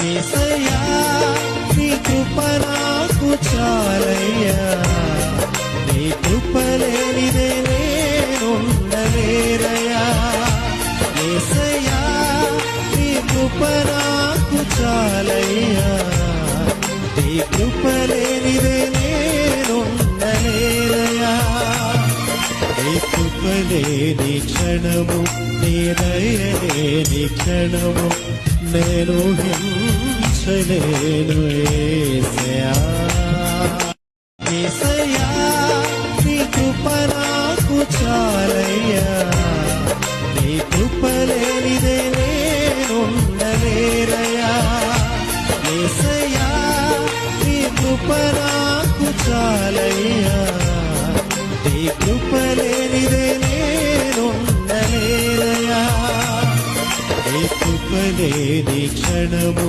యేసయ్యా నీ కృప నాకు చాలయ్యా, నీ కృప లేనిదే నేనుండలేరయ్యా. యేసయ్యా నీ కృప నాకు చాలయ్యా, నీ కృప లేనిదే నేనుండలేరయ్యా. నీ కృప లేని క్షణము, నీ దయ లేని క్షణము నేను హింసలేను యేసయ్యా. యేసయ్యా నీ కృప నాకు చాలయ్యా, నీ కృప లేనిదే నేనుండలేరయ్యా. యేసయ్యా నీ కృప నాకు చాలయ్యా, నీ కృప లేనిదే నేనుండలేరయ్యా. నీ కృప లేని క్షణము